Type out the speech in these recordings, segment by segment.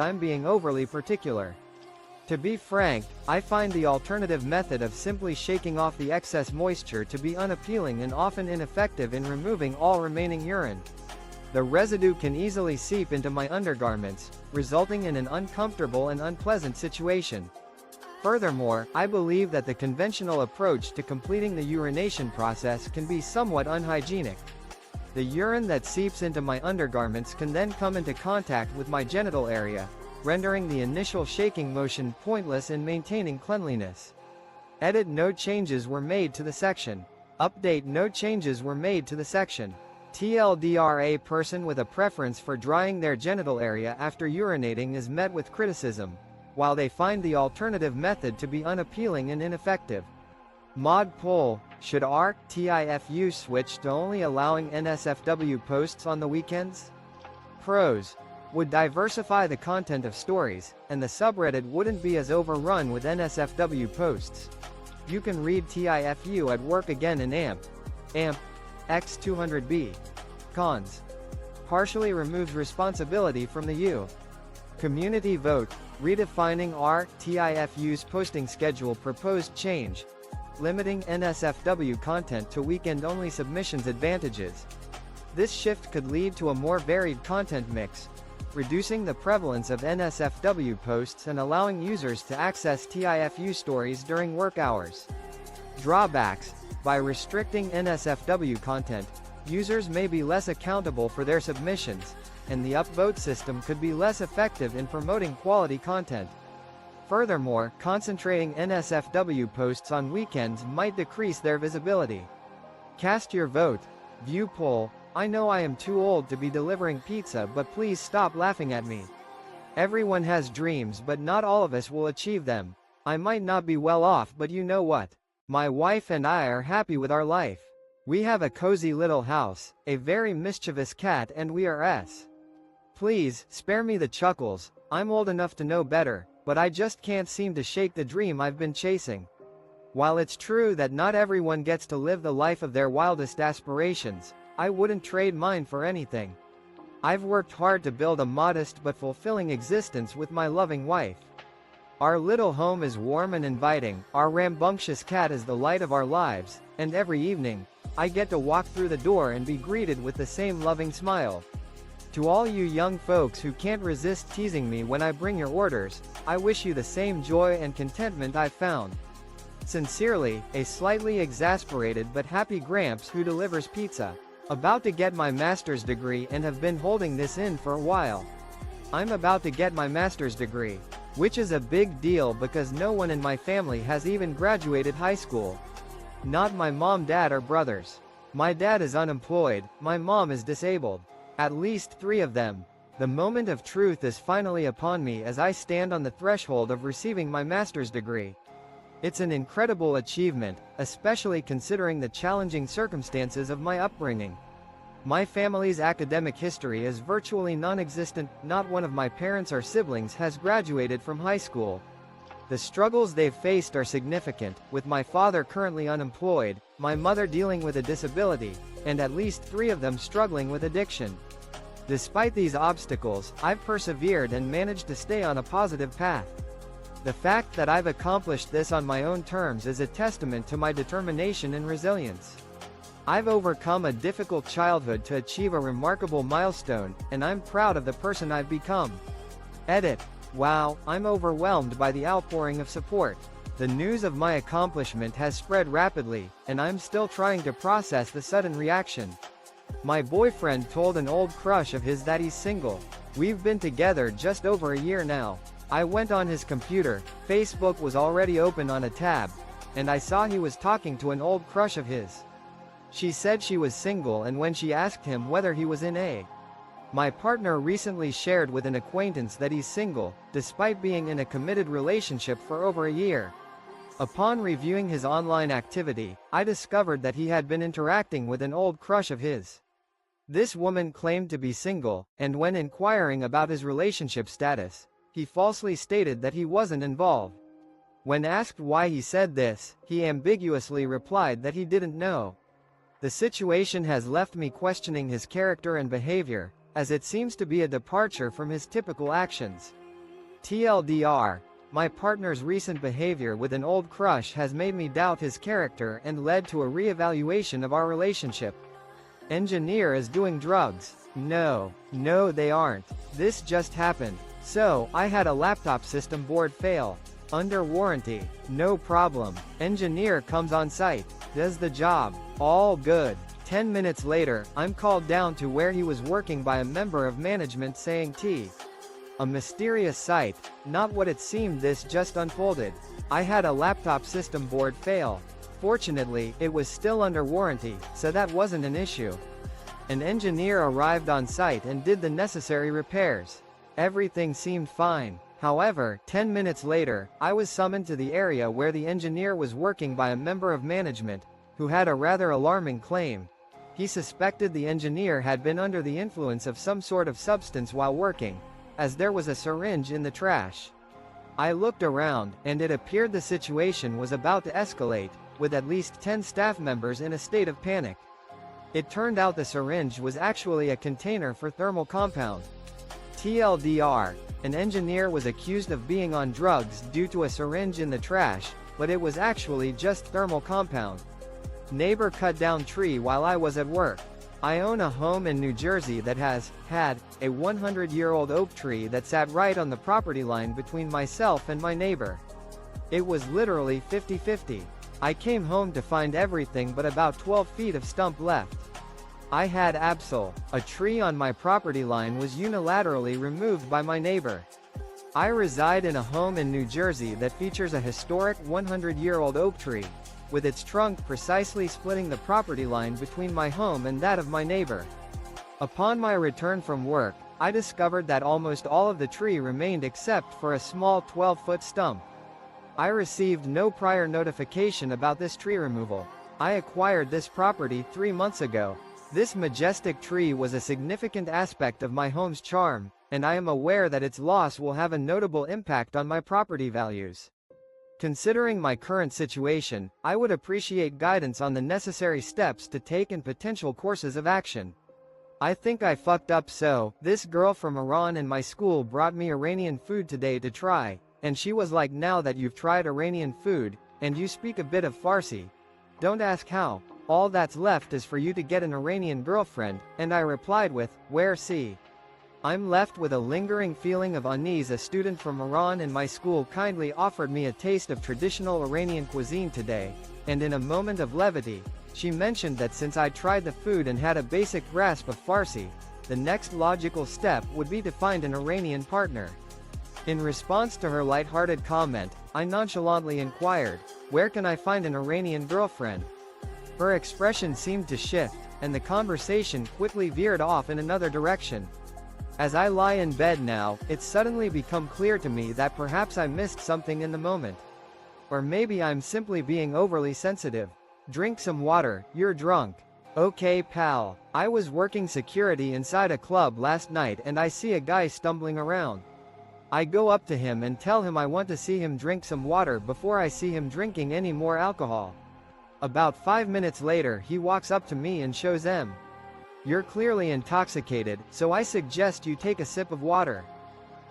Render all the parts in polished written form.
I'm being overly particular. To be frank, I find the alternative method of simply shaking off the excess moisture to be unappealing and often ineffective in removing all remaining urine. The residue can easily seep into my undergarments, resulting in an uncomfortable and unpleasant situation. Furthermore, I believe that the conventional approach to completing the urination process can be somewhat unhygienic. The urine that seeps into my undergarments can then come into contact with my genital area, rendering the initial shaking motion pointless in maintaining cleanliness. Edit: no changes were made to the section. Update: no changes were made to the section. TLDR: a person with a preference for drying their genital area after urinating is met with criticism, while they find the alternative method to be unappealing and ineffective. Mod poll: should RTIFU switch to only allowing NSFW posts on the weekends? Pros: would diversify the content of stories, and the subreddit wouldn't be as overrun with NSFW posts. You can read TIFU at work again in AMP X200B. Cons: partially removes responsibility from the U. Community vote: redefining RTIFU's posting schedule. Proposed change: limiting NSFW content to weekend-only submissions. Advantages: this shift could lead to a more varied content mix, reducing the prevalence of NSFW posts and allowing users to access TIFU stories during work hours. Drawbacks: by restricting NSFW content, users may be less accountable for their submissions, and the upvote system could be less effective in promoting quality content. Furthermore, concentrating NSFW posts on weekends might decrease their visibility. Cast your vote. View poll: I know I am too old to be delivering pizza, but please stop laughing at me. Everyone has dreams, but not all of us will achieve them. I might not be well off, but you know what? My wife and I are happy with our life. We have a cozy little house, a very mischievous cat, and we are s. Please, spare me the chuckles. I'm old enough to know better, but I just can't seem to shake the dream I've been chasing. While it's true that not everyone gets to live the life of their wildest aspirations, I wouldn't trade mine for anything. I've worked hard to build a modest but fulfilling existence with my loving wife. Our little home is warm and inviting, our rambunctious cat is the light of our lives, and every evening, I get to walk through the door and be greeted with the same loving smile. To all you young folks who can't resist teasing me when I bring your orders, I wish you the same joy and contentment I've found. Sincerely, a slightly exasperated but happy Gramps who delivers pizza. About to get my master's degree and have been holding this in for a while. I'm about to get my master's degree, which is a big deal because no one in my family has even graduated high school. Not my mom, dad, or brothers. My dad is unemployed, my mom is disabled. At least 3 of them. The moment of truth is finally upon me as I stand on the threshold of receiving my master's degree. It's an incredible achievement, especially considering the challenging circumstances of my upbringing. My family's academic history is virtually non-existent, not one of my parents or siblings has graduated from high school. The struggles they've faced are significant, with my father currently unemployed, my mother dealing with a disability, and at least 3 of them struggling with addiction. Despite these obstacles, I've persevered and managed to stay on a positive path. The fact that I've accomplished this on my own terms is a testament to my determination and resilience. I've overcome a difficult childhood to achieve a remarkable milestone, and I'm proud of the person I've become. Edit: wow, I'm overwhelmed by the outpouring of support. The news of my accomplishment has spread rapidly, and I'm still trying to process the sudden reaction. My boyfriend told an old crush of his that he's single. We've been together just over a year now. I went on his computer, Facebook was already open on a tab, and I saw he was talking to an old crush of his. She said she was single, and when she asked him whether he was in a My partner recently shared with an acquaintance that he's single, despite being in a committed relationship for over a year. Upon reviewing his online activity, I discovered that he had been interacting with an old crush of his. This woman claimed to be single, and when inquiring about his relationship status, he falsely stated that he wasn't involved. When asked why he said this, he ambiguously replied that he didn't know. The situation has left me questioning his character and behavior, as it seems to be a departure from his typical actions. TLDR, my partner's recent behavior with an old crush has made me doubt his character and led to a re-evaluation of our relationship. Engineer is doing drugs. No, they aren't. This just happened. So, I had a laptop system board fail. Under warranty. No problem. Engineer comes on site. Does the job. All good. 10 minutes later, I'm called down to where he was working by a member of management saying a mysterious sight. Not what it seemed. This just unfolded. I had a laptop system board fail. Fortunately, it was still under warranty, so that wasn't an issue. An engineer arrived on site and did the necessary repairs. Everything seemed fine. However, 10 minutes later, I was summoned to the area where the engineer was working by a member of management, who had a rather alarming claim. He suspected the engineer had been under the influence of some sort of substance while working, as there was a syringe in the trash. I looked around, and it appeared the situation was about to escalate, with at least 10 staff members in a state of panic. It turned out the syringe was actually a container for thermal compound. TLDR, an engineer was accused of being on drugs due to a syringe in the trash, but it was actually just thermal compound. Neighbor cut down tree while I was at work. I own a home in New Jersey that had a 100-year-old oak tree that sat right on the property line between myself and my neighbor. It was literally 50-50. I came home to find everything but about 12 feet of stump left. I had Absol. A tree on my property line was unilaterally removed by my neighbor. I reside in a home in New Jersey that features a historic 100-year-old oak tree, with its trunk precisely splitting the property line between my home and that of my neighbor. Upon my return from work, I discovered that almost all of the tree remained except for a small 12-foot stump. I received no prior notification about this tree removal. I acquired this property 3 months ago. This majestic tree was a significant aspect of my home's charm, and I am aware that its loss will have a notable impact on my property values. Considering my current situation, I would appreciate guidance on the necessary steps to take and potential courses of action. I think I fucked up, so this girl from Iran in my school brought me Iranian food today to try, and she was like, now that you've tried Iranian food, and you speak a bit of Farsi, don't ask how. All that's left is for you to get an Iranian girlfriend, and I replied with, where see? I'm left with a lingering feeling of unease. A student from Iran in my school kindly offered me a taste of traditional Iranian cuisine today, and in a moment of levity, she mentioned that since I tried the food and had a basic grasp of Farsi, the next logical step would be to find an Iranian partner. In response to her lighthearted comment, I nonchalantly inquired, where can I find an Iranian girlfriend? Her expression seemed to shift, and the conversation quickly veered off in another direction. As I lie in bed now, it's suddenly become clear to me that perhaps I missed something in the moment. Or maybe I'm simply being overly sensitive. Drink some water, you're drunk. Okay pal, I was working security inside a club last night and I see a guy stumbling around. I go up to him and tell him I want to see him drink some water before I see him drinking any more alcohol. About 5 minutes later he walks up to me and shows You're clearly intoxicated, so I suggest you take a sip of water.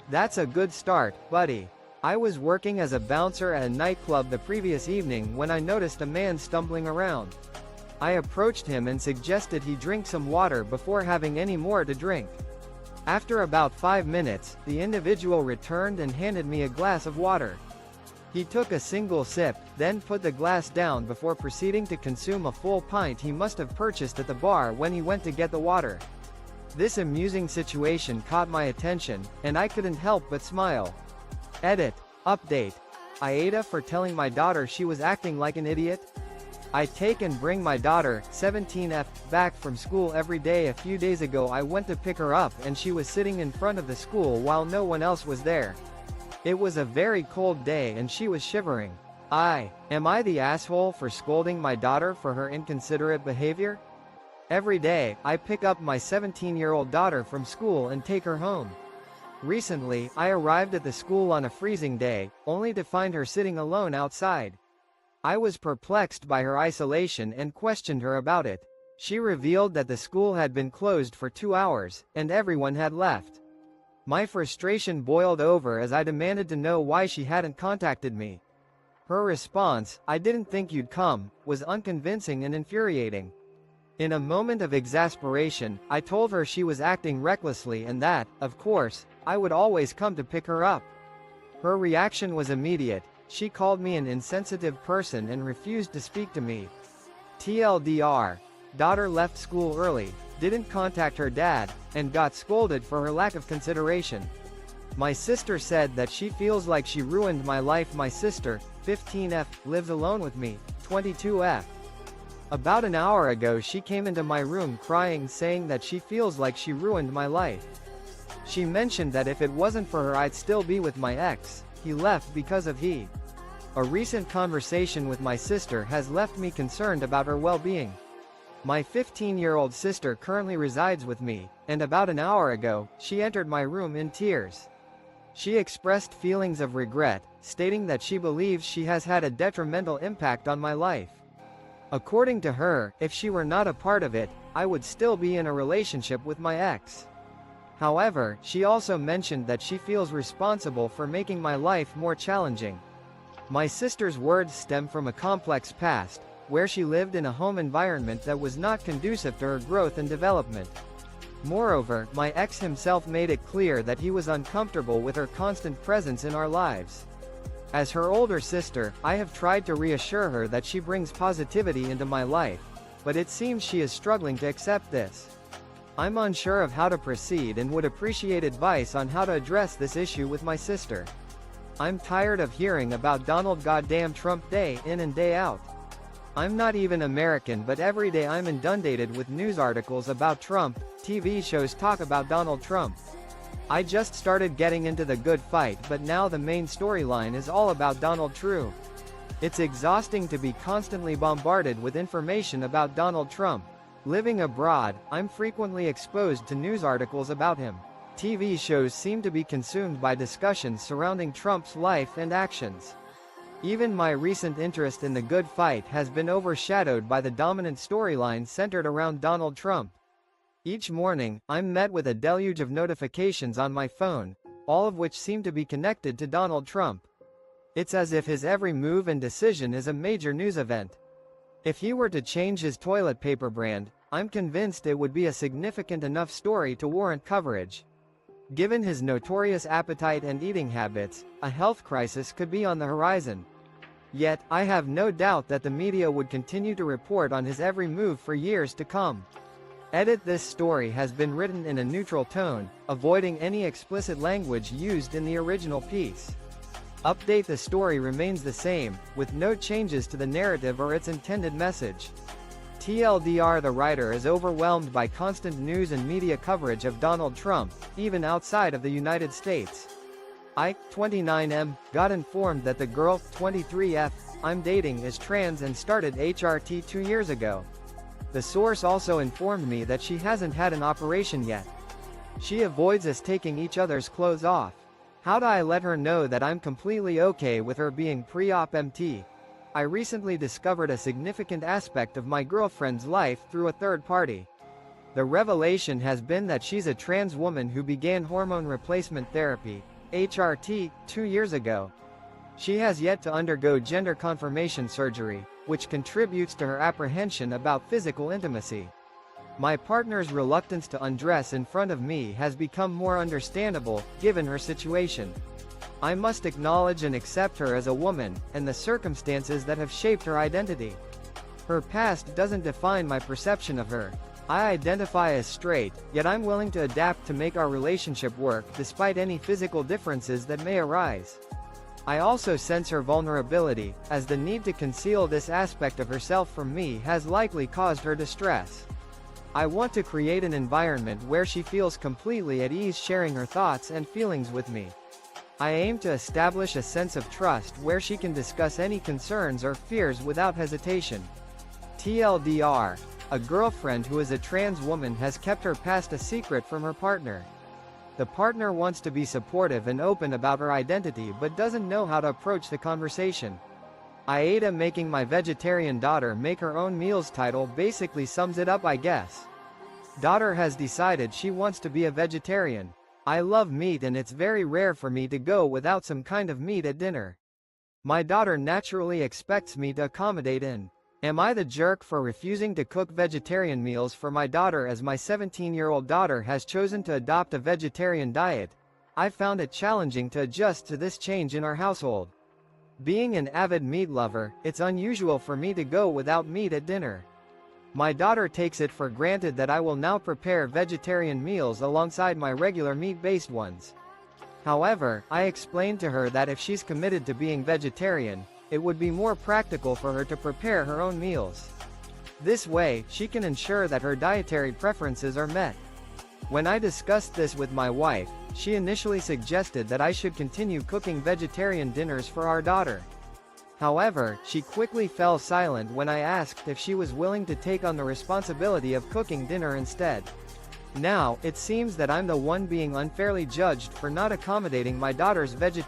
That's a good start, buddy. I was working as a bouncer at a nightclub the previous evening when I noticed a man stumbling around. I approached him and suggested he drink some water before having any more to drink. After about 5 minutes, the individual returned and handed me a glass of water. He took a single sip, then put the glass down before proceeding to consume a full pint he must have purchased at the bar when he went to get the water. This amusing situation caught my attention, and I couldn't help but smile. Edit. Update. AITA for telling my daughter she was acting like an idiot? I take and bring my daughter, 17F, back from school every day. A few days ago I went to pick her up and she was sitting in front of the school while no one else was there. It was a very cold day and she was shivering. Am I the asshole for scolding my daughter for her inconsiderate behavior? Every day, I pick up my 17-year-old daughter from school and take her home. Recently, I arrived at the school on a freezing day, only to find her sitting alone outside. I was perplexed by her isolation and questioned her about it. She revealed that the school had been closed for 2 hours, and everyone had left. My frustration boiled over as I demanded to know why she hadn't contacted me. Her response, "I didn't think you'd come," was unconvincing and infuriating. In a moment of exasperation, I told her she was acting recklessly and that, of course, I would always come to pick her up. Her reaction was immediate. She called me an insensitive person and refused to speak to me. TLDR. Daughter left school early, didn't contact her dad, and got scolded for her lack of consideration. My sister said that she feels like she ruined my life. My sister, 15F, lives alone with me, 22F. About an hour ago she came into my room crying, saying that she feels like she ruined my life. She mentioned that if it wasn't for her I'd still be with my ex. He left because of he. A recent conversation with my sister has left me concerned about her well-being. My 15-year-old sister currently resides with me, and about an hour ago, she entered my room in tears. She expressed feelings of regret, stating that she believes she has had a detrimental impact on my life. According to her, if she were not a part of it, I would still be in a relationship with my ex. However, she also mentioned that she feels responsible for making my life more challenging. My sister's words stem from a complex past, where she lived in a home environment that was not conducive to her growth and development. Moreover, my ex himself made it clear that he was uncomfortable with her constant presence in our lives. As her older sister, I have tried to reassure her that she brings positivity into my life, but it seems she is struggling to accept this. I'm unsure of how to proceed and would appreciate advice on how to address this issue with my sister. I'm tired of hearing about Donald goddamn Trump day in and day out. I'm not even American, but every day I'm inundated with news articles about Trump. TV shows talk about Donald Trump. I just started getting into The Good Fight, but now the main storyline is all about Donald Trump. It's exhausting to be constantly bombarded with information about Donald Trump. Living abroad, I'm frequently exposed to news articles about him. TV shows seem to be consumed by discussions surrounding Trump's life and actions. Even my recent interest in The Good Fight has been overshadowed by the dominant storyline centered around Donald Trump. Each morning, I'm met with a deluge of notifications on my phone, all of which seem to be connected to Donald Trump. It's as if his every move and decision is a major news event. If he were to change his toilet paper brand, I'm convinced it would be a significant enough story to warrant coverage. Given his notorious appetite and eating habits, a health crisis could be on the horizon. Yet, I have no doubt that the media would continue to report on his every move for years to come. This story has been written in a neutral tone, avoiding any explicit language used in the original piece. The story remains the same, with no changes to the narrative or its intended message. TLDR. The writer is overwhelmed by constant news and media coverage of Donald Trump, even outside of the United States. I, 29M, got informed that the girl, 23F, I'm dating is trans and started HRT 2 years ago. The source also informed me that she hasn't had an operation yet. She avoids us taking each other's clothes off. How do I let her know that I'm completely okay with her being pre-op MT? I recently discovered a significant aspect of my girlfriend's life through a third party. The revelation has been that she's a trans woman who began hormone replacement therapy, HRT, 2 years ago. She has yet to undergo gender confirmation surgery, which contributes to her apprehension about physical intimacy. My partner's reluctance to undress in front of me has become more understandable, given her situation. I must acknowledge and accept her as a woman, and the circumstances that have shaped her identity. Her past doesn't define my perception of her. I identify as straight, yet I'm willing to adapt to make our relationship work despite any physical differences that may arise. I also sense her vulnerability, as the need to conceal this aspect of herself from me has likely caused her distress. I want to create an environment where she feels completely at ease sharing her thoughts and feelings with me. I aim to establish a sense of trust where she can discuss any concerns or fears without hesitation. TLDR. A girlfriend who is a trans woman has kept her past a secret from her partner. The partner wants to be supportive and open about her identity but doesn't know how to approach the conversation. AITA. Making my vegetarian daughter make her own meals title basically sums it up, I guess. Daughter has decided she wants to be a vegetarian. I love meat and it's very rare for me to go without some kind of meat at dinner. My daughter naturally expects me to accommodate in. Am I the jerk for refusing to cook vegetarian meals for my daughter as my 17-year-old daughter has chosen to adopt a vegetarian diet? I found it challenging to adjust to this change in our household. Being an avid meat lover, it's unusual for me to go without meat at dinner. My daughter takes it for granted that I will now prepare vegetarian meals alongside my regular meat-based ones. However, I explained to her that if she's committed to being vegetarian, it would be more practical for her to prepare her own meals. This way, she can ensure that her dietary preferences are met. When I discussed this with my wife, she initially suggested that I should continue cooking vegetarian dinners for our daughter. However, she quickly fell silent when I asked if she was willing to take on the responsibility of cooking dinner instead. Now, it seems that I'm the one being unfairly judged for not accommodating my daughter's vegetarian